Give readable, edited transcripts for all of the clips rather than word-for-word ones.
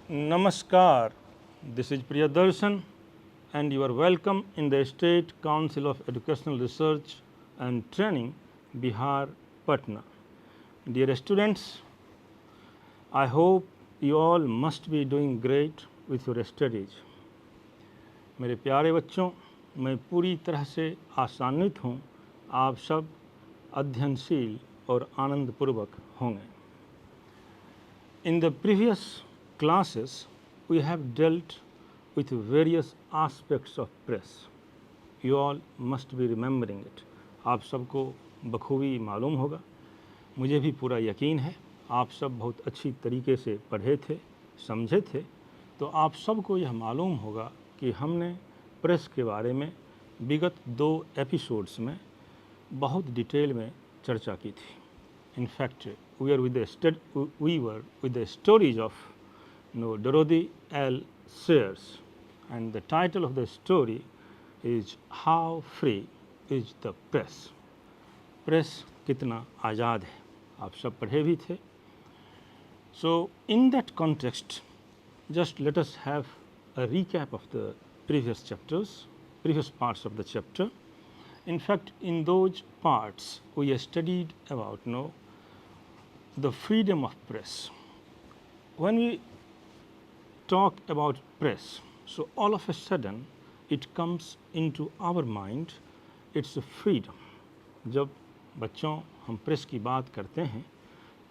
Namaskar, this is Priyadarshan and you are welcome in the State Council of Educational Research and Training, Bihar, Patna. Dear students, I hope you all must be doing great with your studies. मेरे प्यारे बच्चों, मैं पूरी तरह से आशान्वित हूँ आप सब अध्ययनशील और आनंदपूर्वक होंगे. In the previous classes, we have dealt with various aspects of press. You all must be remembering it. आप सबको बखूबी मालूम होगा, मुझे भी पूरा यकीन है आप सब बहुत अच्छी तरीके से पढ़े थे, समझे थे, तो आप सबको यह मालूम होगा कि हमने प्रेस के बारे में विगत 2 एपिसोड्स में बहुत डिटेल में चर्चा की थी. In fact, we were with the stories of Dorothy L. Sayers, and the title of the story is How Free is the Press? Press कितना आज़ाद है, आप सब पढ़े भी थे. So in that context, just let us have a recap of the previous parts of the chapter. In fact, in those parts we studied about the freedom of press. When we talk about press, so all of a sudden it comes into our mind, it's a freedom. जब बच्चों हम press की बात करते हैं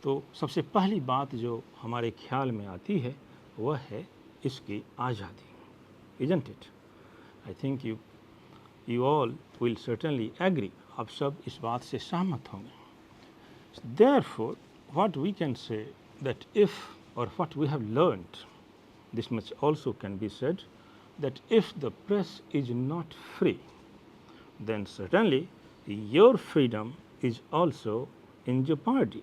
तो सबसे पहली बात जो हमारे ख्याल में आती है वह है इसकी आज़ादी. Isn't it? I think you all will certainly agree. आप सब इस बात से सहमत होंगे. Therefore, what we can say that if, or what we have learned, this much also can be said, that if the press is not free, then certainly your freedom is also in jeopardy.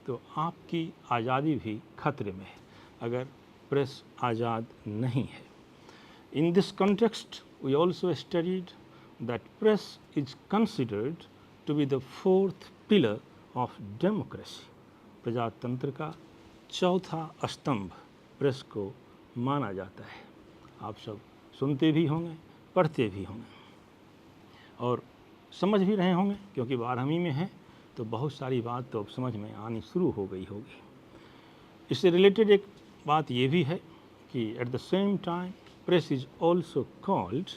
तो आपकी आज़ादी भी खतरे में है अगर press आज़ाद नहीं है. In this context, we also studied that press is considered to be the 4th pillar of democracy. प्रजातंत्र का चौथा स्तंभ प्रेस को माना जाता है. आप सब सुनते भी होंगे, पढ़ते भी होंगे और समझ भी रहे होंगे, क्योंकि 12वीं में है तो बहुत सारी बात तो अब समझ में आनी शुरू हो गई होगी. इससे रिलेटेड एक बात ये भी है कि at the same time press is also called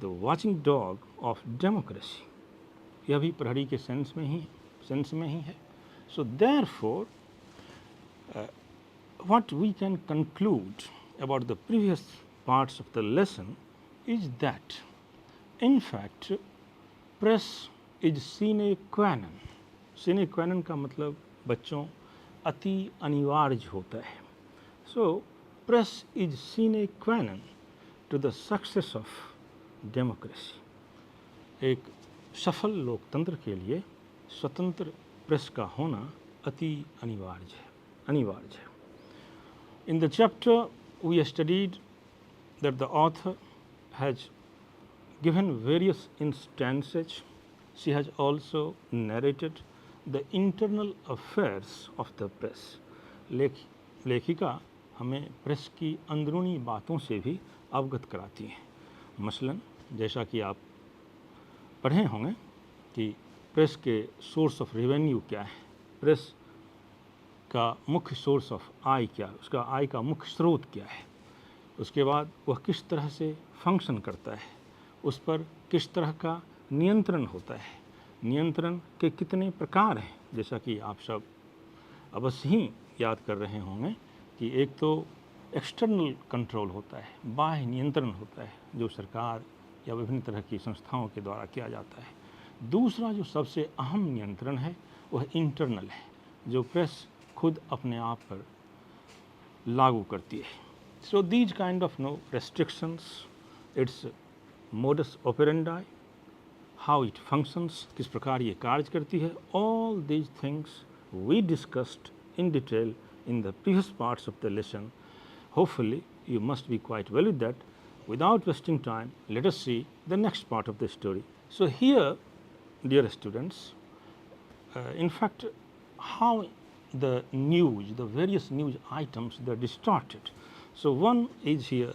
the watching dog of democracy. यह भी प्रहरी के सेंस में ही है. So therefore, what we can conclude about the previous parts of the lesson is that, in fact, press is sine qua non. Sine qua non का मतलब बच्चों अति अनिवार्य होता है. So press is sine qua non to the success of democracy. एक सफल लोकतंत्र के लिए स्वतंत्र प्रेस का होना अति अनिवार्य है. In the chapter we studied that the author has given various instances. She has also narrated the internal affairs of the press. लेखिका हमें प्रेस की अंदरूनी बातों से भी अवगत कराती हैं. मसलन जैसा कि आप पढ़े होंगे कि प्रेस के सोर्स ऑफ रेवेन्यू क्या है, प्रेस का मुख्य सोर्स ऑफ आय क्या है, उसका आय का मुख्य स्रोत क्या है, उसके बाद वह किस तरह से फंक्शन करता है, उस पर किस तरह का नियंत्रण होता है, नियंत्रण के कितने प्रकार हैं. जैसा कि आप सब अवश्य ही याद कर रहे होंगे कि एक तो एक्सटर्नल कंट्रोल होता है, बाह्य नियंत्रण होता है जो सरकार या विभिन्न तरह की संस्थाओं के द्वारा किया जाता है. दूसरा जो सबसे अहम नियंत्रण है वह इंटरनल है, जो प्रेस खुद अपने आप पर लागू करती है. So these kind of restrictions, it's modus operandi, how it functions, किस प्रकार ये कार्य करती है, all these things we discussed in detail in the previous parts of the lesson. Hopefully you must be quite well with that. Without wasting time, let us see the next part of the story. So here, dear students, in fact, how the news, the various news items, they're distorted. So one is here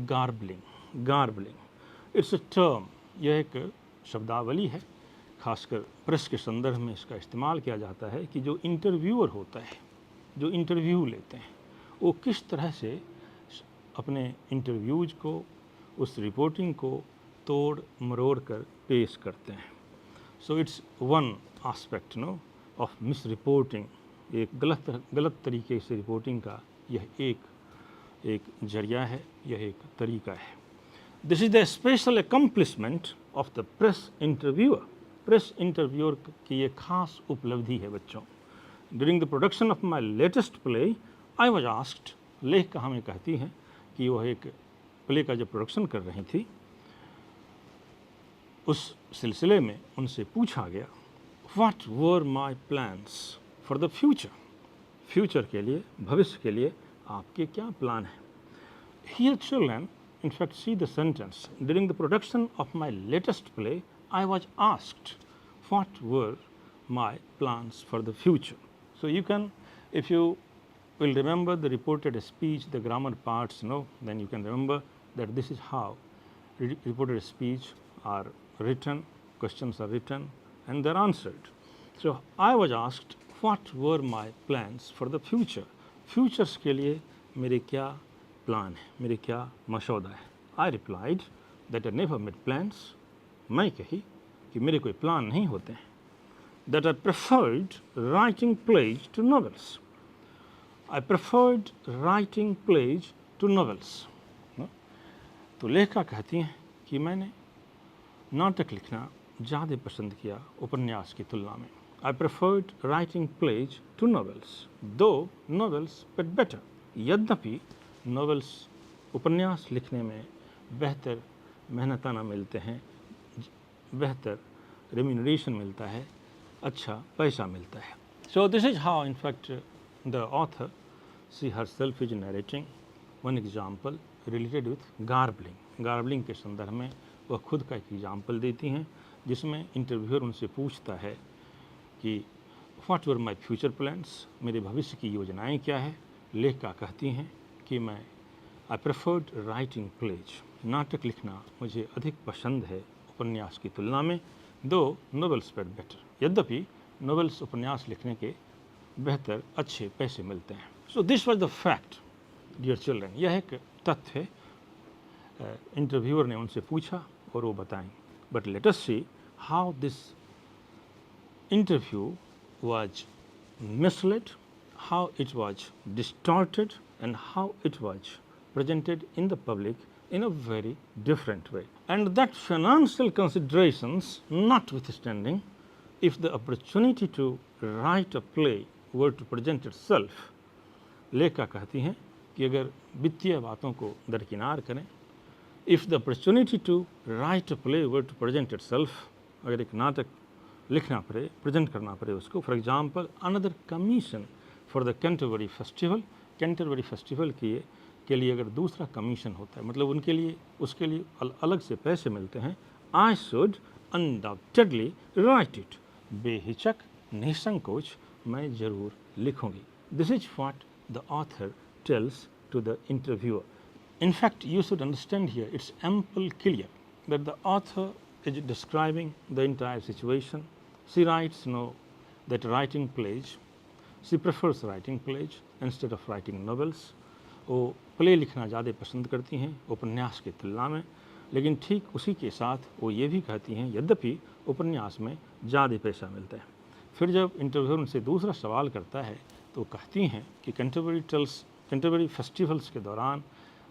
garbling. Garbling. It's a term. यह एक शब्दावली है, खासकर press के संदर्भ में इसका इस्तेमाल किया जाता है कि जो इंटरव्यूअर होता है, जो इंटरव्यू लेते हैं, वो किस तरह से अपने इंटरव्यूज को, उस रिपोर्टिंग को तोड़ मरोड़ कर पेश करते हैं. So it's one aspect of miss reporting. एक गलत तरीके से रिपोर्टिंग का यह एक जरिया है, यह एक तरीका है. This is the special accomplishment of the press interviewer. Press interviewer की ये खास उपलब्धि है बच्चों. During the production of my latest play I was asked. लेखिका हमें कहती हैं कि वह एक प्ले का जो प्रोडक्शन कर रही थी, उस सिलसिले में उनसे पूछा गया, what were my plans for the future. Future के लिए, भविष्य के लिए आपके क्या प्लान हैं. Here children, in fact, see the sentence. During the production of my latest play, I was asked what were my plans for the future. So you can, if you will remember the reported speech, the grammar parts, then you can remember that this is how reported speech are written, questions are written, and they're answered. So I was asked what were my plans for the future. Futures के लिए मेरे क्या plan है, मेरे क्या मशौदा है. I replied that I never made plans. मैं कही कि मेरे कोई प्लान नहीं होते हैं. That I preferred writing plays to novels. I preferred writing plays to novels. तो लेखिका कहती हैं कि मैंने नाटक लिखना ज़्यादा पसंद किया उपन्यास की तुलना में. I preferred writing plays to novels, though novels but better. यद्यपि नॉवेल्स, उपन्यास लिखने में बेहतर मेहनताना मिलते हैं, बेहतर रेम्यूनरेशन मिलता है, अच्छा पैसा मिलता है. So this is how in fact the author she herself is narrating one example related with garbling. Garbling के संदर्भ में वह खुद का एक एग्जाम्पल देती हैं, जिसमें इंटरव्यूअर उनसे पूछता है कि what were my future plans, मेरे भविष्य की योजनाएं क्या है. लेखिका कहती हैं कि मैं आई प्रेफर्ड राइटिंग प्लेज, नाटक लिखना मुझे अधिक पसंद है उपन्यास की तुलना में, दो नॉवेल्स बट बेटर. यद्यपि नॉवेल्स, उपन्यास लिखने के बेहतर अच्छे पैसे मिलते हैं. So this was the fact dear children. यह एक तथ्य है. इंटरव्यूअर ने उनसे पूछा और वो बताएं. But let us see how this interview was misled, how it was distorted, and how it was presented in the public in a very different way. And that financial considerations notwithstanding, if the opportunity to write a play were to present itself, लेखिका कहती हैं कि अगर वित्तीय बातों को दरकिनार करें, if the opportunity to write a play were to present itself, अगर एक नाटक लिखना पड़े, प्रेजेंट करना पड़े उसको, for example another commission for the Canterbury festival, Canterbury festival के लिए अगर दूसरा कमीशन होता है, मतलब उनके लिए, उसके लिए अलग से पैसे मिलते हैं, I should undoubtedly write it. बेहिचक, निसंकोच मैं ज़रूर लिखूँगी. This is what the author tells to the interviewer. In fact, you should understand here, it's ample clear that the author is describing the entire situation. She writes, that writing plays, she prefers writing plays instead of writing novels. वो play लिखना ज़्यादा पसंद करती हैं उपन्यास की तुलना में, लेकिन ठीक उसी के साथ वो ये भी कहती हैं यद्यपि उपन्यास में ज़्यादा पैसा मिलता है. फिर जब इंटरव्यूअर उनसे दूसरा सवाल करता है तो कहती हैं कि कैंटरबरी फेस्टिवल्स के दौरान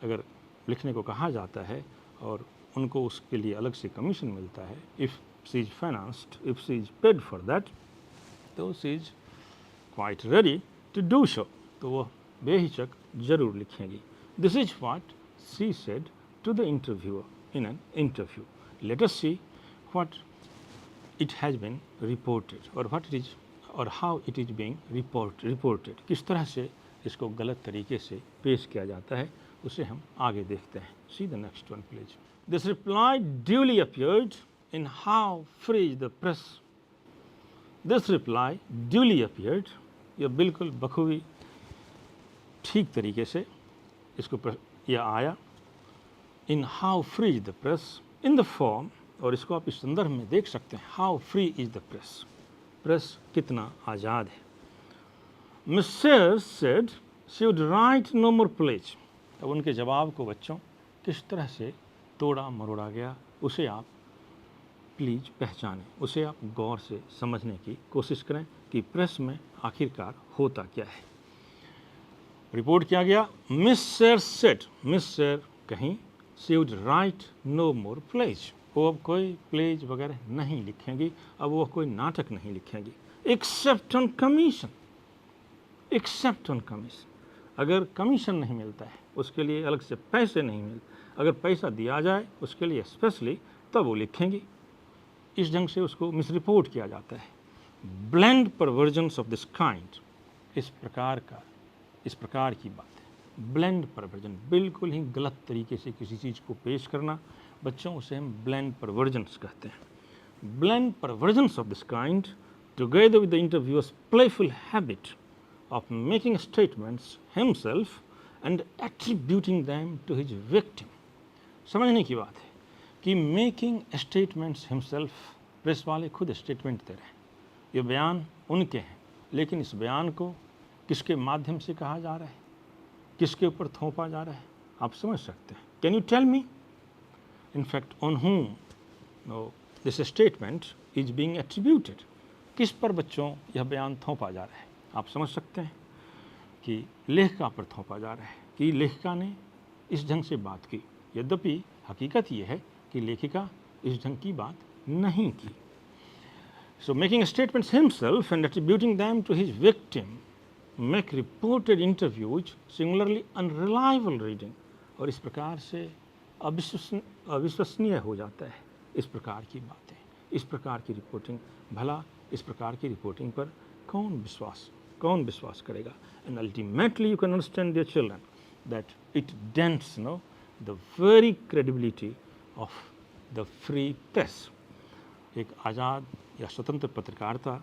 अगर लिखने को कहा जाता है और उनको उसके लिए अलग से कमीशन मिलता है, if she is financed, if she is paid for that, तो she is quite ready to do so, तो वह बेहिचक ज़रूर लिखेंगी. This is what she said to the interviewer in an interview. Let us see what it has been reported और what it is और how it is being reported. किस तरह से इसको गलत तरीके से पेश किया जाता है उसे हम आगे देखते हैं. See the next one please. This reply duly appeared in how free's the press. This reply duly appeared, यह बिल्कुल बखूबी ठीक तरीके से इसको यह आया in how free is the press in the form, और इसको आप इस संदर्भ में देख सकते हैं, how free is the press, press कितना आज़ाद है। Miss Sayers said she would write no more plays. अब उनके जवाब को बच्चों किस तरह से तोड़ा मरोड़ा गया, उसे आप प्लीज पहचानें, उसे आप गौर से समझने की कोशिश करें कि प्रेस में आखिरकार होता क्या है। रिपोर्ट किया गया, Miss Sayer said, Miss Sayer कहीं, she would write no more plays, वो अब कोई प्लेज वगैरह नहीं लिखेंगी, अब वो कोई नाटक नहीं लिखेंगी, except on commission, except on commission, अगर कमीशन नहीं मिलता है उसके लिए अलग से पैसे नहीं मिलते, अगर पैसा दिया जाए उसके लिए स्पेशली, तब वो लिखेंगी। इस ढंग से उसको मिसरिपोर्ट किया जाता है। Blend perversions of this kind, इस प्रकार की बात है। ब्लेंड परवर्जन, बिल्कुल ही गलत तरीके से किसी चीज़ को पेश करना, बच्चों उसे हम ब्लेंड परवर्जन्स कहते हैं। Blend perversions of this kind together with the interviewer's playful habit of making statements himself and attributing them to his victim। समझने की बात है कि मेकिंग स्टेटमेंट्स हिमसेल्फ, प्रेस वाले खुद स्टेटमेंट दे रहे हैं, ये बयान उनके हैं, लेकिन इस बयान को किसके माध्यम से कहा जा रहा है, किसके ऊपर थोपा जा रहा है, आप समझ सकते हैं। Can you tell me in fact on whom this statement is being attributed, किस पर बच्चों यह बयान थोपा जा रहा है। आप समझ सकते हैं कि लेखिका पर थोपा जा रहा है कि लेखिका ने इस ढंग से बात की, यद्यपि हकीकत यह है कि लेखिका इस ढंग की बात नहीं की। So making statements himself and attributing them to his victim make reported interviews singularly unreliable reading, और इस प्रकार से अविश्वसनीय हो जाता है इस प्रकार की बातें, इस प्रकार की रिपोर्टिंग। भला इस प्रकार की रिपोर्टिंग पर कौन विश्वास करेगा। And ultimately you can understand dear children that it dents the very credibility of the free press. एक आज़ाद या स्वतंत्र पत्रकारिता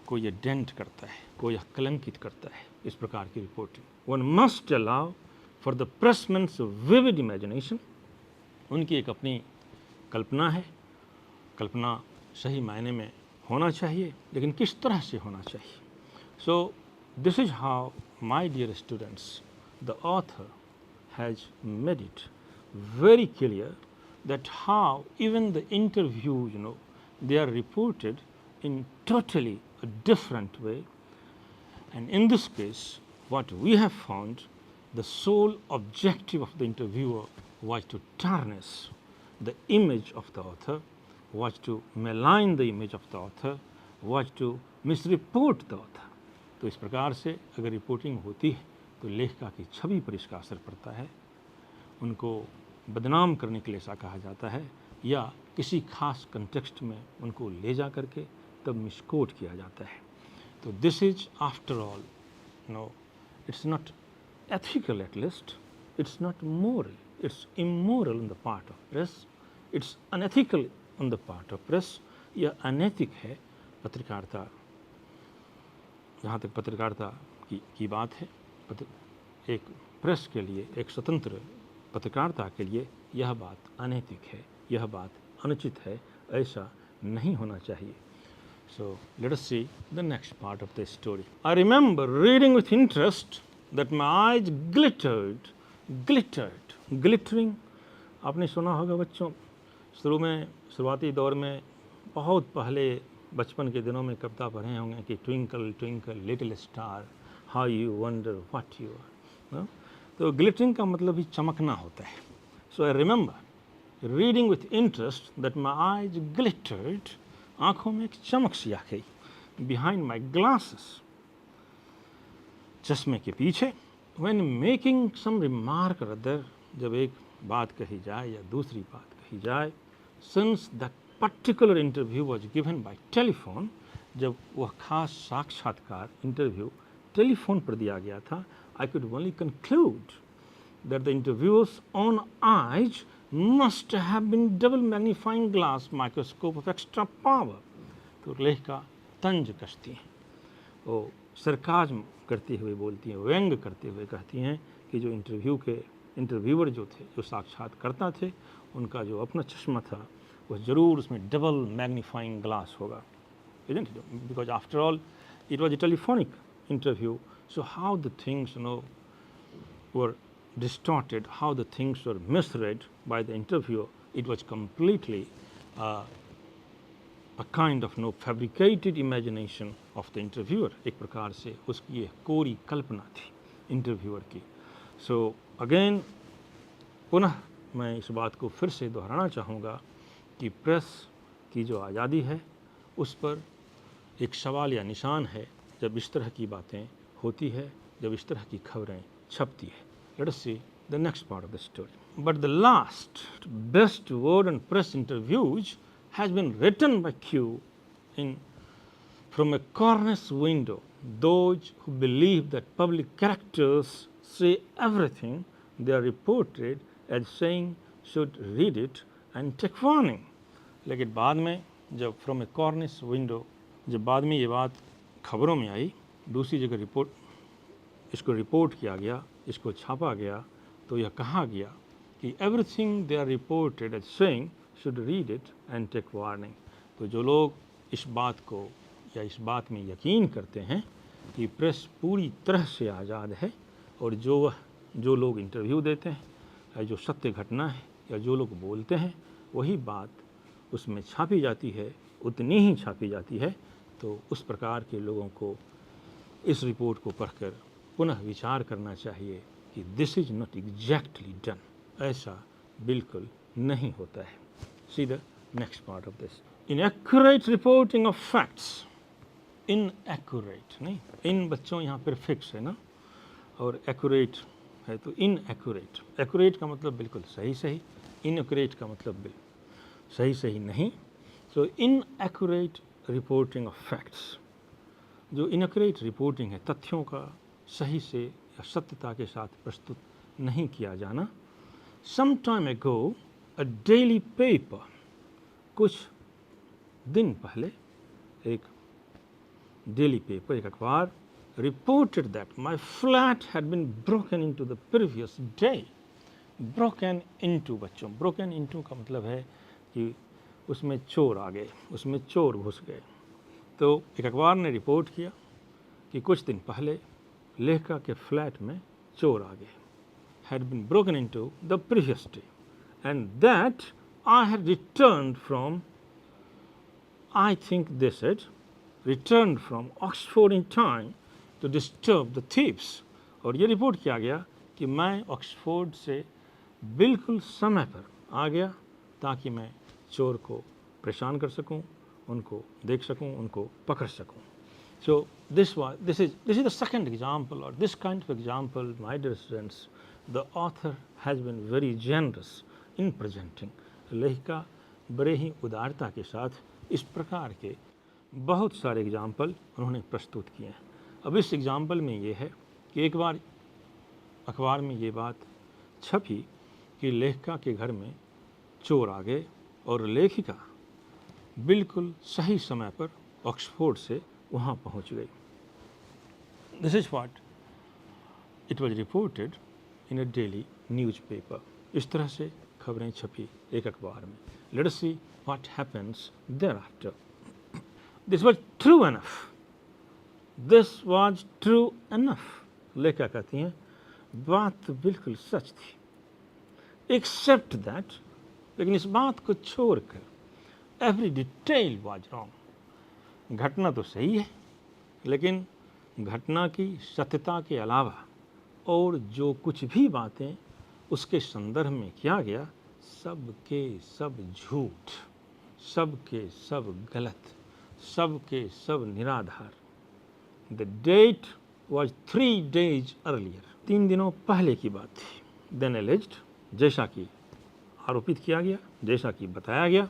को यह डेंट करता है, को यह कलंकित करता है इस प्रकार की reporting. One must allow for the pressman's vivid imagination, उनकी एक अपनी कल्पना है, कल्पना सही मायने में होना चाहिए, लेकिन किस तरह से होना चाहिए। So this is how my dear students the author has made it very clear that how even the interviews they are reported in totally a different way, and in this case what we have found, the sole objective of the interviewer was to tarnish the image of the author, was to malign the image of the author, was to misreport the author। तो इस प्रकार से अगर reporting होती है तो लेखिका की छवि पर इसका असर पड़ता है, उनको बदनाम करने के लिए ऐसा कहा जाता है, या किसी खास कंटेक्स्ट में उनको ले जा करके तब मिसकोट किया जाता है। तो this is after all it's not ethical, at least it's not moral, it's immoral on the part of press, it's unethical on the part of press. यह अनैतिक है पत्रकारिता, जहाँ तक पत्रकारिता की बात है, एक प्रेस के लिए, एक स्वतंत्र पत्रकारिता के लिए यह बात अनैतिक है, यह बात अनुचित है, ऐसा नहीं होना चाहिए। So let us C the next part of the story. I remember reading with interest that my eyes glittered. Glittering आपने सुना होगा बच्चों, शुरुआती दौर में, बहुत पहले बचपन के दिनों में कविता पढ़े होंगे कि twinkle twinkle little star how you wonder what you are. तो ग्लिटरिंग का मतलब ही चमकना होता है। So I remember reading with interest that my eyes glittered, आँखों में एक चमक सी आ गई, बिहाइंड माई ग्लासेस, चश्मे के पीछे। व्हेन मेकिंग सम रिमार्क और अदर, जब एक बात कही जाए या दूसरी बात कही जाए, since that particular interview was given by telephone, जब वह खास साक्षात्कार इंटरव्यू टेलीफोन पर दिया गया था, I could only conclude that the interviewer's own eyes must have been double magnifying glass microscope of extra power। तो लेखिका तंज कसती हैं, वो सरकाज़्म करते हुए बोलती हैं, व्यंग करते हुए कहती हैं कि जो इंटरव्यूअर जो थे, जो साक्षात्कर्ता थे, उनका जो अपना चश्मा था वो ज़रूर उसमें डबल मैग्नीफाइंग ग्लास होगा, isn't it? Because after all it was a telephonic interview, so how the things were distorted, how the things were misread by the interviewer, it was completely a kind of fabricated imagination of the interviewer. एक प्रकार से उसकी एक कोरी कल्पना थी interviewer की. So again पुनः मैं इस बात को फिर से दोहराना चाहूँगा कि प्रेस की जो आज़ादी है उस पर एक सवाल या निशान है जब इस तरह की बातें होती है, जब इस तरह की खबरें छपती है. Let us see the next part of the story. But the last best word on press interviews has been written by Q in from a cornice window. Those who believe that public characters say everything they are reported as saying should read it and take warning. लेकिन बाद में जब from A कॉर्निस window, जब बाद में ये बात खबरों में आई, दूसरी जगह इसको रिपोर्ट किया गया, इसको छापा गया, तो यह कहा गया कि everything they are reported as saying should read it and take warning. तो जो लोग इस बात को या इस बात में यकीन करते हैं कि प्रेस पूरी तरह से आज़ाद है और जो लोग इंटरव्यू देते हैं या जो सत्य घटना है या जो लोग बोलते हैं वही बात उसमें छापी जाती है, उतनी ही छापी जाती है, तो उस प्रकार के लोगों को इस रिपोर्ट को पढ़कर पुनः विचार करना चाहिए कि this is not exactly done. ऐसा बिल्कुल नहीं होता है. सी the next part of this. Inaccurate reporting of facts. Inaccurate नहीं, इन बच्चों यहाँ प्रीफिक्स है ना, और एक्यूरेट है तो इनएक्यूरेट. एक्यूरेट का मतलब बिल्कुल सही, इनएक्यूरेट का मतलब सही नहीं. सो इनएक्यूरेट रिपोर्टिंग ऑफ फैक्ट्स. जो इनएक्यूरेट रिपोर्टिंग है, तथ्यों का सही से या सत्यता के साथ प्रस्तुत नहीं किया जाना. सम टाइम एगो अ डेली पेपर, कुछ दिन पहले एक डेली पेपर, एक अखबार, reported that my flat had been broken into the previous day. broken into बच्चों, broken into का मतलब है कि उसमें चोर आ गए, उसमें चोर घुस गए. तो एक अखबार ने रिपोर्ट किया कि कुछ दिन पहले लेखिका के फ्लैट में चोर आ गए. had been broken into the previous day and that I had returned from, I think they said, returned from Oxford in time to disturb the thieves. और ये रिपोर्ट किया गया कि मैं ऑक्सफोर्ड से बिल्कुल समय पर आ गया ताकि मैं चोर को परेशान कर सकूं, उनको देख सकूं, उनको पकड़ सकूं. So this is the second example, or this kind of example, my dear students, the author has been very generous in presenting. लेखिका बड़े ही उदारता के साथ इस प्रकार के बहुत सारे एग्जाम्पल उन्होंने प्रस्तुत किए हैं. अब इस एग्जाम्पल में ये है कि एक बार अखबार में ये बात छपी कि लेखिका के घर में चोर आ गए और लेखिका बिल्कुल सही समय पर ऑक्सफोर्ड से वहाँ पहुँच गई. This is what it was reported in a daily newspaper. इस तरह से खबरें छपी एक अखबार में. Late us see what happens thereafter. This was true enough. This was true enough. लेखिका कहती हैं बात तो बिल्कुल सच थी, एक्सेप्ट दैट, लेकिन इस बात को छोड़कर एवरी डिटेल वाज रॉन्ग. घटना तो सही है लेकिन घटना की सत्यता के अलावा और जो कुछ भी बातें उसके संदर्भ में किया गया, सब के सब झूठ, सब के सब गलत, सब के सब निराधार. The date was 3 days earlier. 3 दिनों पहले की बात थी. देन एलिज्ड, जैसा कि आरोपित किया गया, जैसा कि बताया गया.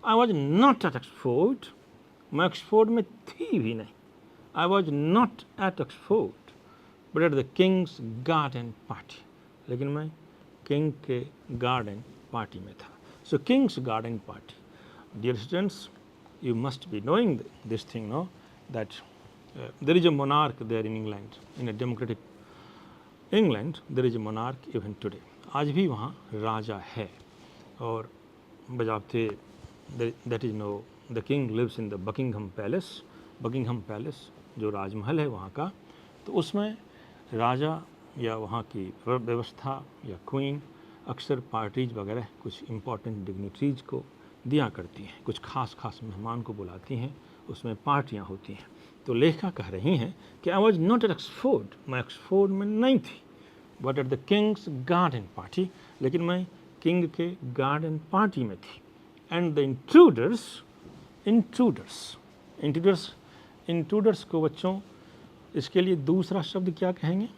I was not at Oxford. मैं ऑक्सफोर्ड में थी भी नहीं. I was not at Oxford but at the king's garden party. लेकिन मैं किंग के गार्डन पार्टी में था. So king's garden party. Dear students, you must be knowing this thing, no, that there is a monarch there in England, in a democratic England there is a monarch even today, आज भी वहाँ राजा है और बजाबते that is no the king lives in the Buckingham Palace. Buckingham Palace जो राजमहल है वहाँ का, तो उसमें राजा या वहाँ की व्यवस्था या क्वीन अक्सर पार्टीज वगैरह कुछ इम्पोर्टेंट डिग्निटरीज को दिया करती हैं, कुछ खास खास मेहमान को बुलाती हैं, उसमें पार्टियाँ होती हैं। तो लेखिका कह रही हैं कि आई वॉज नॉट एट एक्सफोर्ड, मैं एक्सफोर्ड में नहीं थी, but at the king's garden party, लेकिन मैं किंग के गार्डन पार्टी में थी। एंड द इंट्रूडर्स को बच्चों इसके लिए दूसरा शब्द क्या कहेंगे,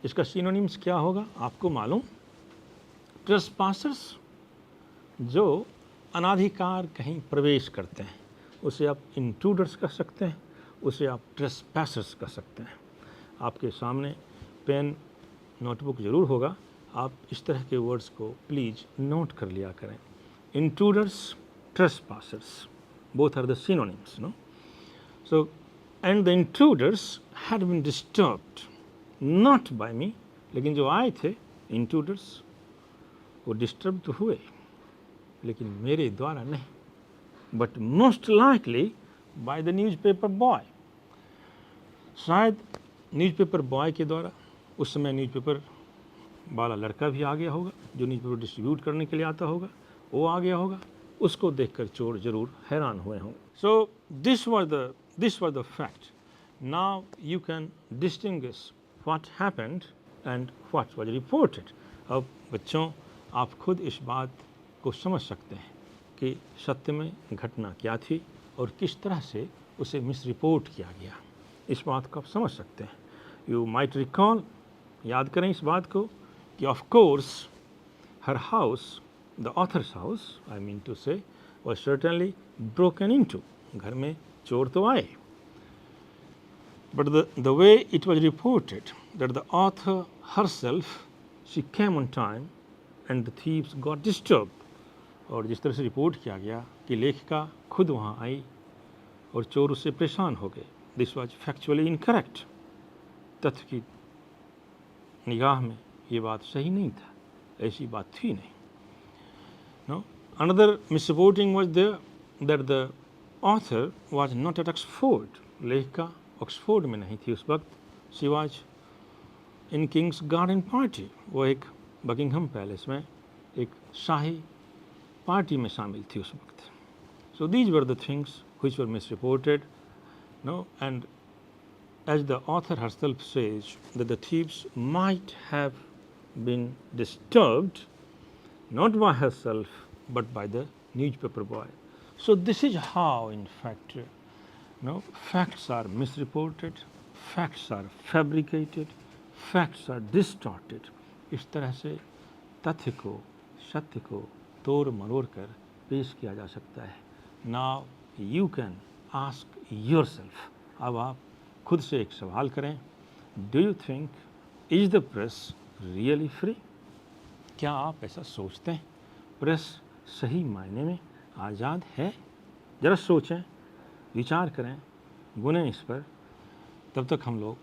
इसका सिनोनिम्स क्या होगा आपको मालूम? ट्रेसपासर्स, जो अनाधिकार कहीं प्रवेश करते हैं उसे आप इंट्रूडर्स कह सकते हैं, उसे आप ट्रेसपासर्स कह सकते हैं। आपके सामने पेन नोटबुक ज़रूर होगा, आप इस तरह के वर्ड्स को प्लीज़ नोट कर लिया करें। Intruders, trespassers, both are the synonyms, no? So and the intruders had been disturbed not by me, लेकिन जो आए थे इंट्रूडर्स वो डिस्टर्ब तो हुए लेकिन मेरे द्वारा नहीं, but most likely by the newspaper boy, शायद न्यूज़पेपर बॉय के द्वारा। उस समय न्यूज़पेपर वाला लड़का भी आ गया होगा जो न्यूज़पेपर डिस्ट्रीब्यूट करने के लिए आता होगा, वो आ गया होगा, उसको देखकर चोर जरूर हैरान हुए होंगे। सो this was the fact. Now you can distinguish what happened and what was reported. अब बच्चों आप खुद इस बात को समझ सकते हैं कि सत्य में घटना क्या थी और किस तरह से उसे मिस रिपोर्ट किया गया, इस बात को आप समझ सकते हैं। यू माइट रिकॉल, याद करें इस बात को कि of course her house, the author's house I mean to say, was certainly broken into, घर में चोर तो आए, but the way it was reported that the author herself she came on time and the thieves got disturbed, और जिस तरह से report किया गया कि लेखिका खुद वहाँ आई और चोर उससे परेशान हो गए, दिस वाज फैक्चुअली इनकरेक्ट। तथ्य की निगाह में ये बात सही नहीं था, ऐसी बात थी नहीं। No, another misreporting was there that the author was not at Oxford, लेखिका ऑक्सफोर्ड में नहीं थी उस वक्त, she was in king's garden party, वो एक बकिंघम पैलेस में एक शाही पार्टी में शामिल थी उस वक्त। So these were the things which were misreported, no, and as the author herself says that the thieves might have been disturbed not by herself but by the newspaper boy. So this is how in fact facts are misreported, facts are fabricated, facts are distorted. इस तरह से तथ्य को, सत्य को तोड़ मरोड़ कर पेश किया जा सकता है। Now you can ask yourself, अब आप खुद से एक सवाल करें, do you think is the press really free? क्या आप ऐसा सोचते हैं प्रेस सही मायने में आज़ाद है? ज़रा सोचें, विचार करें, गुनें इस पर। तब तक हम लोग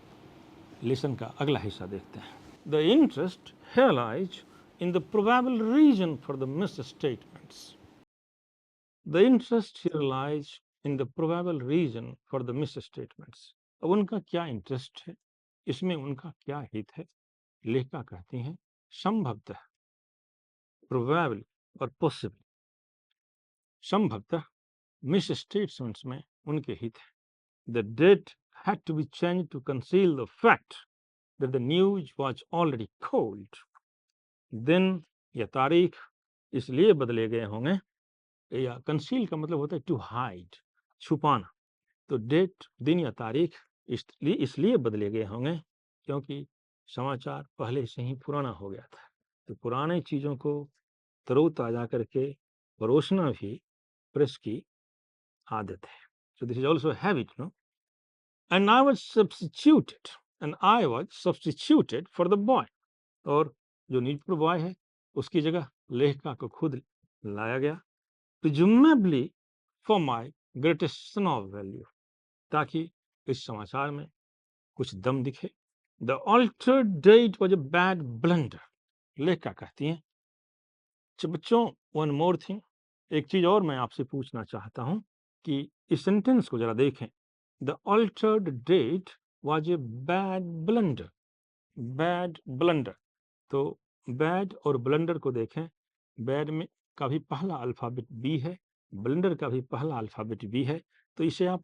लेसन का अगला हिस्सा देखते हैं। The interest here lies in the probable reason for the misstatements. The interest here lies in the probable reason for the misstatements. अब उनका क्या इंटरेस्ट है, इसमें उनका क्या हित है? लेखिका कहती हैं संभवतः, प्रोबेबली और पॉसिबली, संभवतः मिस स्टेटमेंट्स में उनके हित है। The date had to be change to conceal the fact that the news was already cold. दिन या तारीख इसलिए बदले गए होंगे, या कंसील का मतलब होता है टू हाइड, छुपाना, तो डेट, दिन या तारीख इसलिए बदले गए होंगे क्योंकि समाचार पहले से ही पुराना हो गया था। तो पुराने चीज़ों को तरोताज़ा करके परोसना भी प्रेस की आदत है। So this is also habit, no? And I was substituted for the boy, और जो न्यूज़पेपर बॉय है उसकी जगह लेखिका को खुद लाया गया, presumably for my greatest son of value, ताकि इस समाचार में कुछ दम दिखे, the altered date was a bad blunder. लेखिका कहती हैं। बच्चों, वन मोर थिंग, एक चीज और मैं आपसे पूछना चाहता हूं कि इस सेंटेंस को जरा देखें। The altered date was a bad blunder. Bad blunder, तो बैड और ब्लंडर को देखें। बैड में का भी पहला अल्फाबेट बी है, ब्लंडर का भी पहला अल्फाबेट बी है। तो इसे आप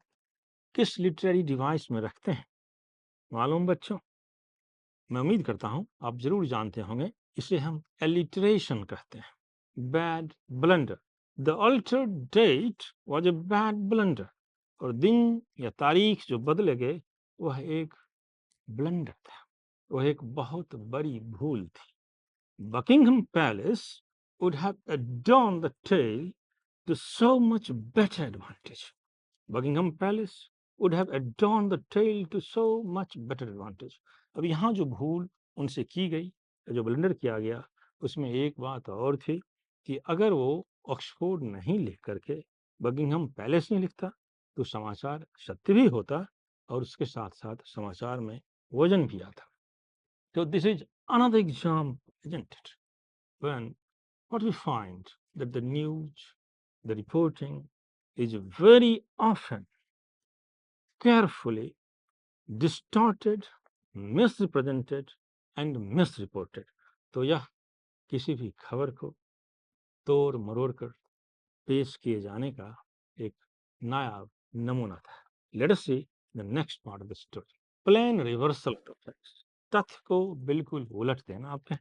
किस लिटरेरी डिवाइस में रखते हैं मालूम बच्चों? मैं उम्मीद करता हूं आप जरूर जानते होंगे। इसे हम एलिटरेशन कहते हैं। Bad blunder, the altered date was a bad blunder. और दिन या तारीख जो बदले गए वह एक ब्लंडर था, वह एक बहुत बड़ी भूल थी। Buckingham palace would have adorned the tale to so much better advantage. Buckingham Palace would have adorned the tale to so much better advantage. अब यहाँ जो भूल उनसे की गई, जो ब्लंडर किया गया, उसमें एक बात और थी कि अगर वो ऑक्सफोर्ड नहीं लिख करके बकिंघम पैलेस नहीं लिखता तो समाचार सत्य भी होता और उसके साथ साथ समाचार में वजन भी आता। So this is another example, isn't it? When what we find that the news, the reporting is very often carefully distorted, misrepresented and misreported. तो यह किसी भी खबर को तोड़ मरोड़ कर पेश किए जाने का एक नायाब नमूना था। Let us see the next part of the story. Plain reversal of facts. तथ्य को बिल्कुल उलट देना आपके।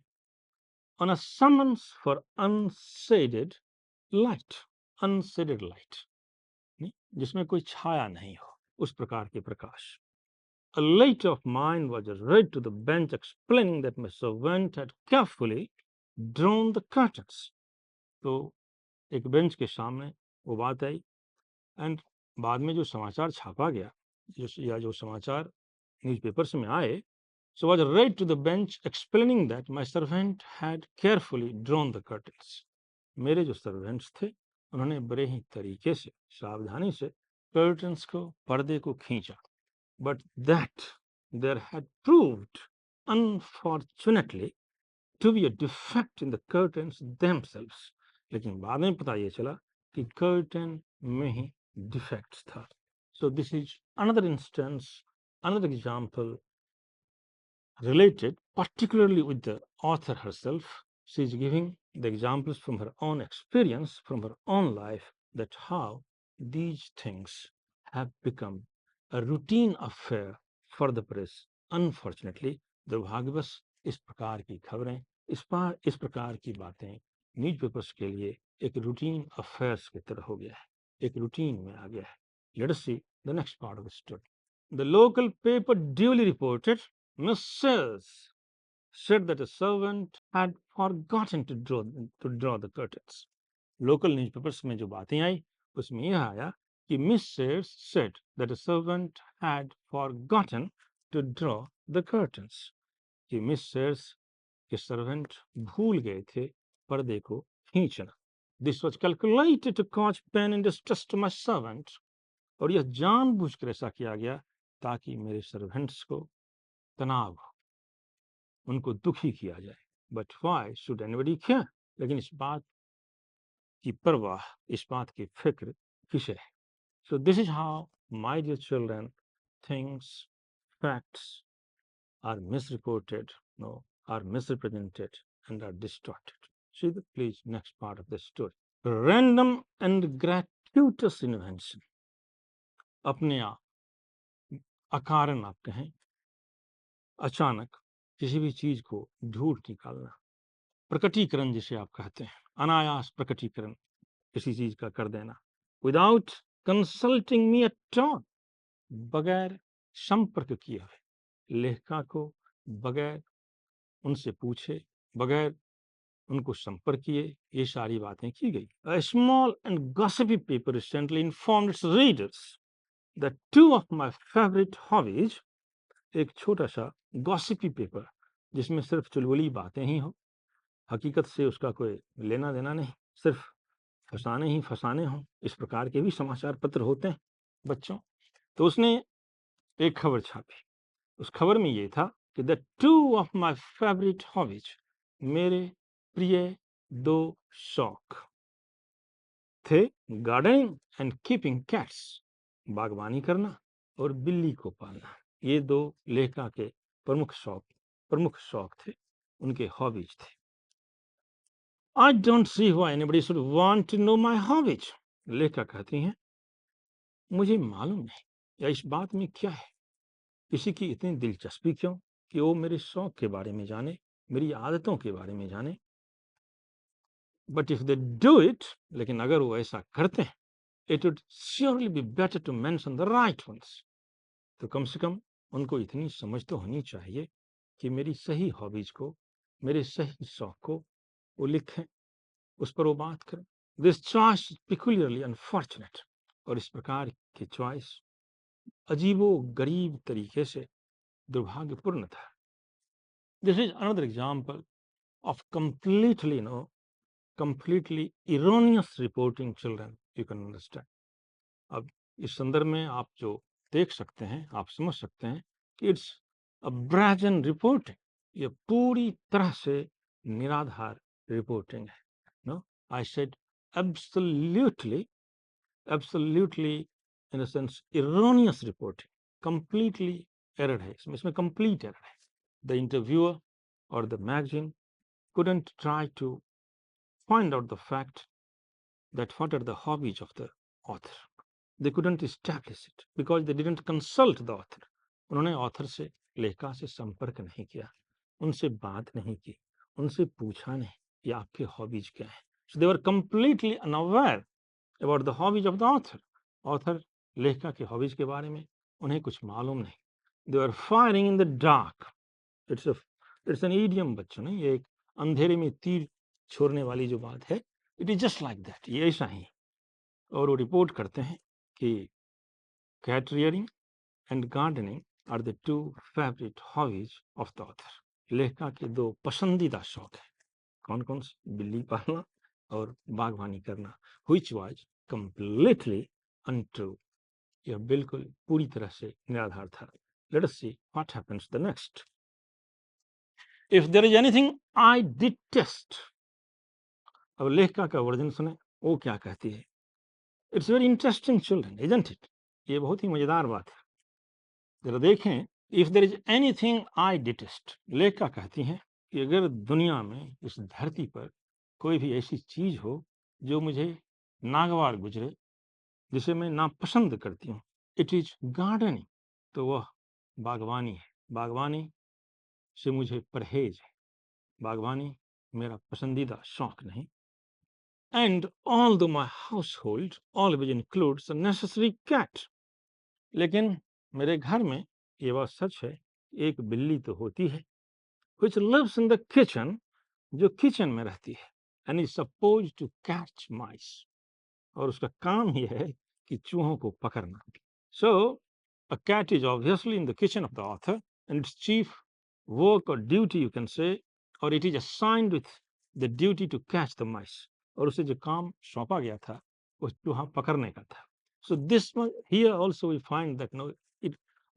On a summons for unshaded light, unshaded light, नहीं, जिसमें कोई छाया नहीं हो, उस प्रकार के प्रकाश। A lady of mine was read to the bench explaining that my servant had carefully drawn the curtains. तो एक बेंच के सामने वो बात आई एंड बाद में जो समाचार छापा गया या जो समाचार न्यूज़पेपर्स में आए, so was read to the bench explaining that my servant had carefully drawn the curtains. मेरे जो सर्वेंट्स थे उन्होंने बड़े ही तरीके से, सावधानी से कर्टन्स को, पर्दे को खींचा। But that there had proved unfortunately to be a defect in the curtains themselves. लेकिन बाद में पता ये चला कि कर्टन में ही डिफेक्ट्स था। So this is another instance, another example related particularly with the author herself. She is giving the examples from her own experience, from her own life, that how these things have become a routine affair for the press. Unfortunately, दुर्भाग्यवश इस प्रकार की खबरें, इस प्रकार की बातें newspapers के लिए एक रूटीन अफेयर्स की तरह हो गया है, एक रूटीन में आ गया है। Let us see the next part of the story. The local paper duly reported Mrs. said that a servant had forgotten to draw the curtains. Local newspapers में जो बातें आई उसमें यह आया कि Mrs. said that a servant had forgotten to draw the curtains. कि Mrs. के servant भूल गए थे पर्दे को खींचना। This was calculated to cause pain and distress to my servant. और यह जानबूझकर ऐसा किया गया ताकि मेरे सर्वेंट्स को तनाव हो, उनको दुखी किया जाए। But why should anybody care? लेकिन इस बात की परवाह, इस बात की फिक्र किसे है? So this is how my dear children things, facts are misreported, no, are misrepresented and are distorted. See the please next part of the story. Random and gratuitous invention. अपने आप, अकारण आप कहें, अचानक किसी भी चीज को ढूंढ निकालना, प्रकटीकरण जिसे आप कहते हैं, अनायास प्रकटीकरण किसी चीज का कर देना। Without consulting me at all, बगैर संपर्क किए हुए, लेखिका को बगैर उनसे पूछे, बगैर उनको संपर्क किए, ये सारी बातें की गई। A small and gossipy paper recently informed its readers that two of my favorite hobbies, एक छोटा सा गॉसिपी पेपर जिसमें सिर्फ चुलबुली बातें ही हो, हकीकत से उसका कोई लेना देना नहीं, सिर्फ फसाने ही फसाने हों, इस प्रकार के भी समाचार पत्र होते हैं बच्चों। तो उसने एक खबर छापी, उस खबर में ये था कि the two of my favourite hobbies, मेरे प्रिय दो शौक थे गार्डनिंग एंड कीपिंग कैट्स, बागवानी करना और बिल्ली को पालना। ये दो लेखिका के प्रमुख शौक थे, उनके हॉबीज थे। I don't see why anybody should want to know my hobbies. लेखिका कहती हैं, मुझे मालूम नहीं या इस बात में क्या है, किसी की इतनी दिलचस्पी क्यों कि वो मेरे शौक के बारे में जाने, मेरी आदतों के बारे में जाने। But if they do it, लेकिन अगर वो ऐसा करते हैं, it would surely be better to mention the right ones. तो कम से कम उनको इतनी समझ तो होनी चाहिए कि मेरी सही हॉबीज को, मेरे सही शौक को वो लिखें, उस पर वो बात करें। दिस चॉइस पिकुलियरली अनफॉर्चुनेट, और इस प्रकार की चॉइस अजीबो गरीब तरीके से दुर्भाग्यपूर्ण था। This is another example of completely erroneous reporting children, you can understand. अब इस संदर्भ में आप जो देख सकते हैं, आप समझ सकते हैं कि इट्स अ ब्राजन रिपोर्टिंग, ये पूरी तरह से निराधार रिपोर्टिंग है। No, I said absolutely in a sense erroneous reporting, completely error है इसमें कंप्लीट एरर है। द इंटरव्यूअर और the magazine couldn't try to find out the fact that what are the hobbies of the author. They couldn't establish it because they didn't consult the author. उन्होंने author से, लेखिका से संपर्क नहीं किया, उनसे बात नहीं की, उनसे पूछा नहीं कि आपके हॉबीज क्या है। So they were completely unaware about the hobbies of the author. Author, लेखिका के हॉबीज के बारे में उन्हें कुछ मालूम नहीं। They were firing in the dark. It's an idiom बच्चों, नहीं, ये एक अंधेरे में तीर छोड़ने वाली जो बात है, it is just like that, ये ऐसा ही। और वो रिपोर्ट करते हैं कि cat rearing and gardening are the two favourite hobbies of the author. लेखिका के दो पसंदीदा शौक है, कौन कौन से? बिल्ली पालना और बागवानी करना, व्हिच वाज कंप्लीटली अनट्रू। यह बिल्कुल पूरी तरह से निराधार था। Let us see what happens the next. If there is anything I detest, अब लेखिका का वर्जन सुने, वो क्या कहती है। It's very interesting children, isn't it? ये बहुत ही मजेदार बात है, जरा देखें। If there is anything I detest, लेखिका कहती हैं कि अगर दुनिया में, इस धरती पर कोई भी ऐसी चीज हो जो मुझे नागवार गुजरे, जिसे मैं नापसंद करती हूँ, इट इज गार्डनिंग, तो वह बागवानी है। बागवानी से मुझे परहेज है, बागवानी मेरा पसंदीदा शौक नहीं। And although my household always includes a necessary cat, लेकिन मेरे घर में ये बात सच है, एक बिल्ली तो होती है, which lives in the kitchen, जो किचन में रहती है, and is supposed to catch mice, और उसका काम ये है कि चूहों को पकड़ना। So a cat is obviously in the kitchen of the author, and its chief work or duty, you can say, or it is assigned with the duty to catch the mice, और उसे जो काम सौंपा गया था वो चूहा पकड़ने का था। So this one here also we find that no,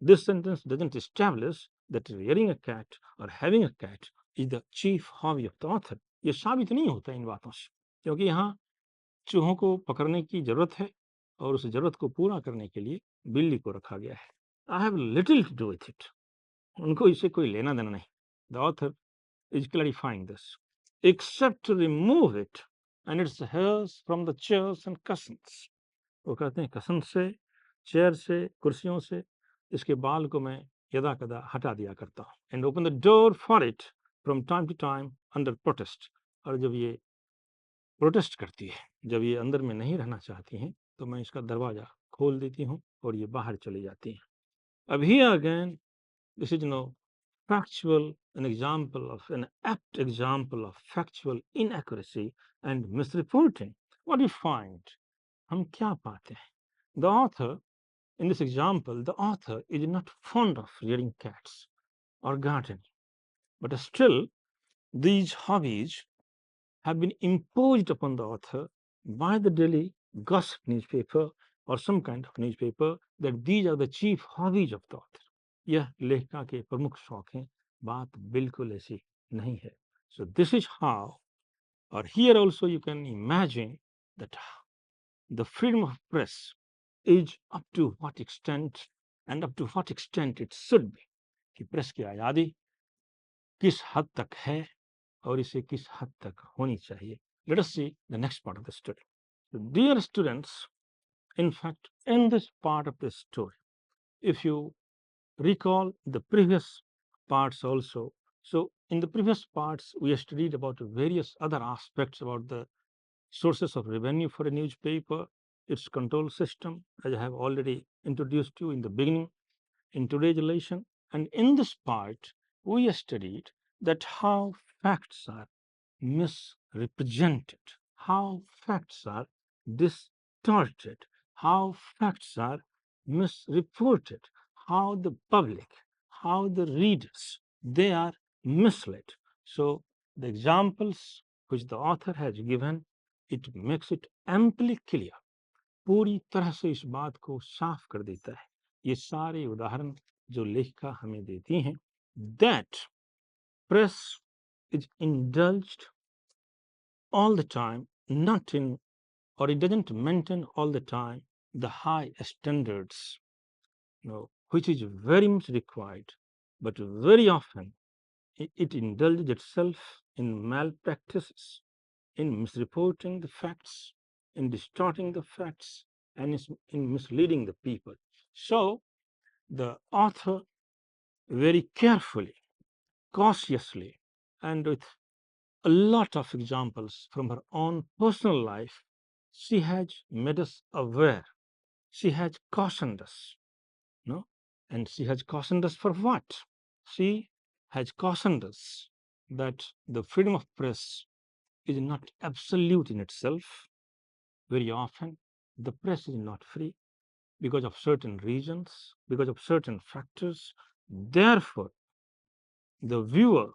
this sentence doesn't establish that rearing a cat or having a cat is the chief hobby of the author. ये साबित नहीं होता इन बातों से, क्योंकि यहाँ चूहों को पकड़ने की जरूरत है और उस जरूरत को पूरा करने के लिए बिल्ली को रखा गया है। I have little to do with it, उनको इससे कोई लेना देना नहीं। The author is clarifying this, except to remove it and its hairs from the chairs and cushions. वो कहते हैं कसन से, चेयर से, कुर्सियों से इसके बाल को मैं यदा कदा हटा दिया करता हूँ। And open the door for it from time to time under protest, और जब ये प्रोटेस्ट करती है, जब ये अंदर में नहीं रहना चाहती हैं, तो मैं इसका दरवाजा खोल देती हूँ और ये बाहर चली जाती हैं। अब here again, this is an apt example of factual inaccuracy and misreporting. What do you find? हम क्या पाते हैं? The author, in this example, the author is not fond of rearing cats or gardening, but still these hobbies have been imposed upon the author by the daily gossip newspaper or some kind of newspaper that these are the chief hobbies of the author. यह लेखिका के प्रमुख शौक हैं, बात बिल्कुल ऐसी नहीं है. So this is how, or here also you can imagine that the freedom of press is up to what extent and up to what extent it should be. कि प्रेस की आज़ादी किस हद तक है और इसे किस हद तक होनी चाहिए. Let us see the next part of the story. So, dear students, in fact, in this part of the story, if you recall the previous parts also, so in the previous parts we studied about various other aspects about the sources of revenue for a newspaper, its control system, as I have already introduced you in the beginning in today's lesson. And in this part, we studied that how facts are misrepresented, how facts are distorted, how facts are misreported, how the public, how the readers, they are misled. So the examples which the author has given, it makes it amply clear. पूरी तरह से इस बात को साफ कर देता है. ये सारे उदाहरण जो लेखिका हमें देती हैं, that press is indulged all the time, not in, or it doesn't maintain all the time the high standards, which is very much required, but very often it indulges itself in malpractices, in misreporting the facts, in distorting the facts, and in misleading the people. So the author very carefully, cautiously, and with a lot of examples from her own personal life, she has made us aware. She has cautioned us, no? And she has cautioned us for what? She has cautioned us that the freedom of press is not absolute in itself. Very often, the press is not free because of certain reasons, because of certain factors. Therefore, the viewer,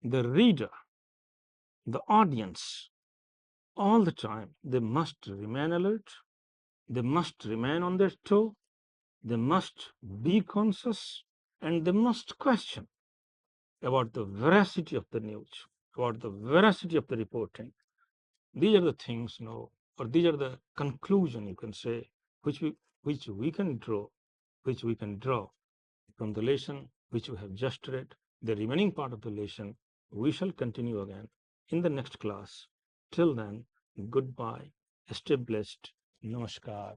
the reader, the audience, all the time, they must remain alert, they must remain on their toe, they must be conscious, and they must question about the veracity of the news, about the veracity of the reporting. These are the things, or these are the conclusion you can say, which we can draw, from the lesson which we have just read. The remaining part of the lesson we shall continue again in the next class. Till then, goodbye, stay blessed, namaskar.